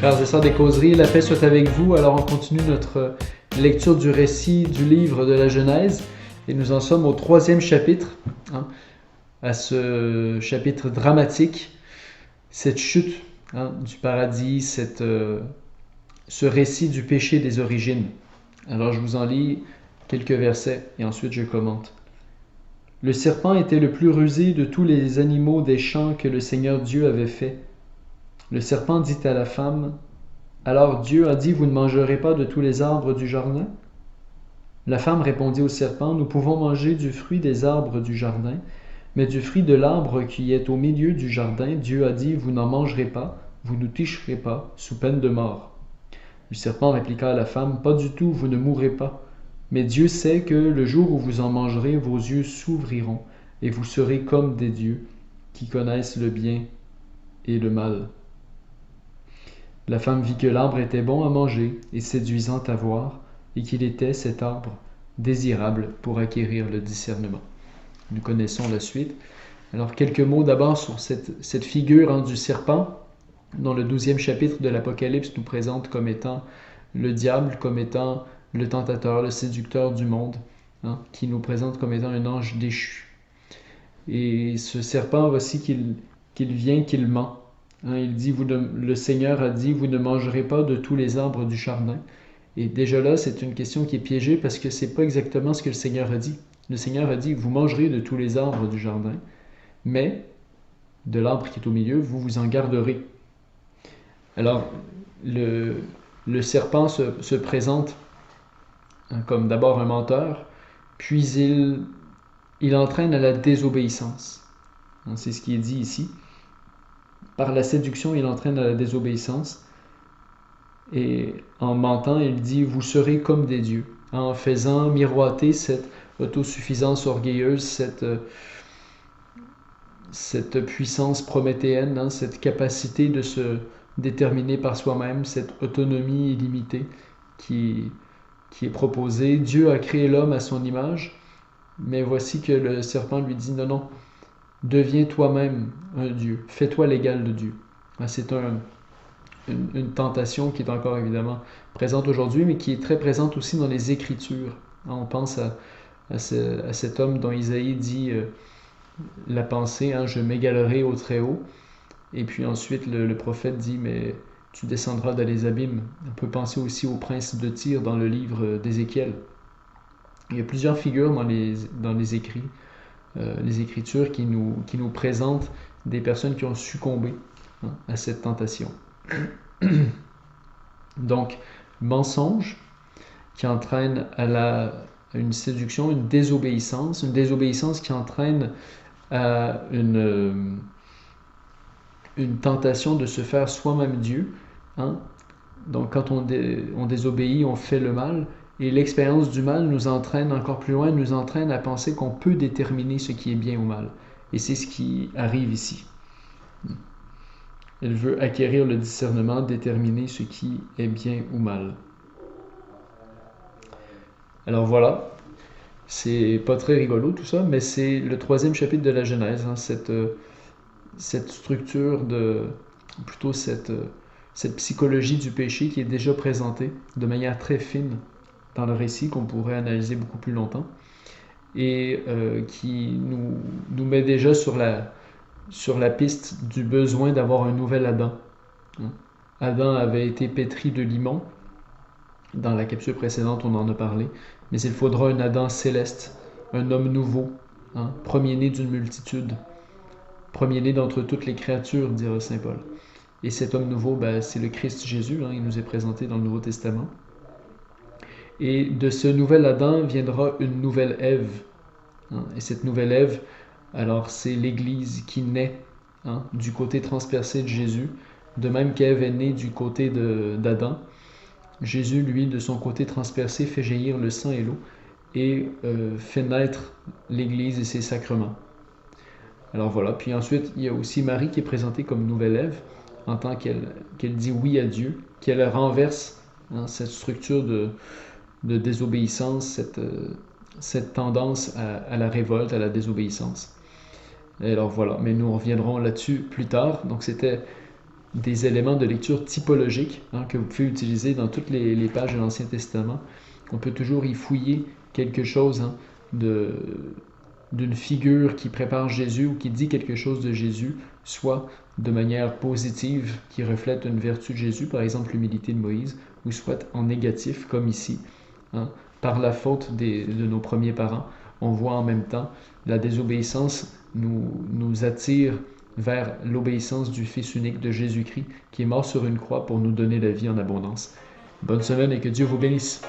Frères et sœurs des causeries, la paix soit avec vous. Alors on continue notre lecture du récit du livre de la Genèse et nous en sommes au 3e chapitre, à ce chapitre dramatique, cette chute du paradis, ce récit du péché des origines. Alors je vous en lis quelques versets et ensuite je commente. Le serpent était le plus rusé de tous les animaux des champs que le Seigneur Dieu avait fait. Le serpent dit à la femme: alors Dieu a dit, vous ne mangerez pas de tous les arbres du jardin? La femme répondit au serpent, nous pouvons manger du fruit des arbres du jardin, mais du fruit de l'arbre qui est au milieu du jardin, Dieu a dit, vous n'en mangerez pas, vous ne toucherez pas, sous peine de mort. Le serpent répliqua à la femme, pas du tout, vous ne mourrez pas. Mais Dieu sait que le jour où vous en mangerez, vos yeux s'ouvriront, et vous serez comme des dieux, qui connaissent le bien et le mal. La femme vit que l'arbre était bon à manger et séduisant à voir, et qu'il était, cet arbre, désirable pour acquérir le discernement. Nous connaissons la suite. Alors, quelques mots d'abord sur cette figure du serpent, dont le 12e chapitre de l'Apocalypse nous présente comme étant le diable, comme étant le tentateur, le séducteur du monde, qui nous présente comme étant un ange déchu. Et ce serpent, voici qu'il vient, qu'il ment. Il dit, le Seigneur a dit, vous ne mangerez pas de tous les arbres du jardin. Et déjà là, c'est une question qui est piégée parce que c'est pas exactement ce que le Seigneur a dit. Le Seigneur a dit, vous mangerez de tous les arbres du jardin, mais de l'arbre qui est au milieu, vous vous en garderez. Alors, le serpent se présente comme d'abord un menteur, puis il entraîne à la désobéissance. C'est ce qui est dit ici. Par la séduction, il entraîne à la désobéissance. Et en mentant, il dit « vous serez comme des dieux ». En faisant miroiter cette autosuffisance orgueilleuse, cette puissance prométhéenne, cette capacité de se déterminer par soi-même, cette autonomie illimitée qui est proposée. Dieu a créé l'homme à son image, mais voici que le serpent lui dit « non, non, deviens toi-même un Dieu, fais-toi l'égal de Dieu ». C'est une tentation qui est encore évidemment présente aujourd'hui, mais qui est très présente aussi dans les Écritures. On pense à cet homme dont Isaïe dit la pensée, je m'égalerai au Très-Haut. Et puis ensuite, le prophète dit, mais tu descendras dans les abîmes. On peut penser aussi au prince de Tyr dans le livre d'Ézéchiel. Il y a plusieurs figures dans les écrits, les Écritures qui nous présentent des personnes qui ont succombé à cette tentation. Donc, mensonge qui entraîne à une séduction, une désobéissance qui entraîne à une tentation de se faire soi-même Dieu. Donc, quand on désobéit, on fait le mal, et l'expérience du mal nous entraîne encore plus loin, nous entraîne à penser qu'on peut déterminer ce qui est bien ou mal. Et c'est ce qui arrive ici. Elle veut acquérir le discernement, déterminer ce qui est bien ou mal. Alors voilà, c'est pas très rigolo tout ça, mais c'est le 3e chapitre de la Genèse, cette structure plutôt cette psychologie du péché qui est déjà présentée de manière très fine dans le récit qu'on pourrait analyser beaucoup plus longtemps et qui nous met déjà sur la piste du besoin d'avoir un nouvel Adam. Adam avait été pétri de limon. Dans la capsule précédente, on en a parlé. Mais il faudra un Adam céleste, un homme nouveau, premier-né d'une multitude, premier-né d'entre toutes les créatures, dira saint Paul. Et cet homme nouveau, c'est le Christ Jésus, il nous est présenté dans le Nouveau Testament. Et de ce nouvel Adam viendra une nouvelle Ève. Et cette nouvelle Ève, alors c'est l'Église qui naît du côté transpercé de Jésus, de même qu'Ève est née du côté d'Adam. Jésus, lui, de son côté transpercé, fait jaillir le sang et l'eau et fait naître l'Église et ses sacrements. Alors voilà, puis ensuite, il y a aussi Marie qui est présentée comme nouvelle Ève, en tant qu'elle dit oui à Dieu, qu'elle renverse cette structure de désobéissance, cette tendance à la révolte, à la désobéissance. Et alors voilà, mais nous reviendrons là-dessus plus tard. Donc c'était des éléments de lecture typologiques que vous pouvez utiliser dans toutes les pages de l'Ancien Testament. On peut toujours y fouiller quelque chose d'une figure qui prépare Jésus ou qui dit quelque chose de Jésus, soit de manière positive, qui reflète une vertu de Jésus, par exemple l'humilité de Moïse, ou soit en négatif, comme ici. Par la faute de nos premiers parents, on voit en même temps la désobéissance nous attire vers l'obéissance du Fils unique de Jésus-Christ, qui est mort sur une croix pour nous donner la vie en abondance. Bonne semaine et que Dieu vous bénisse.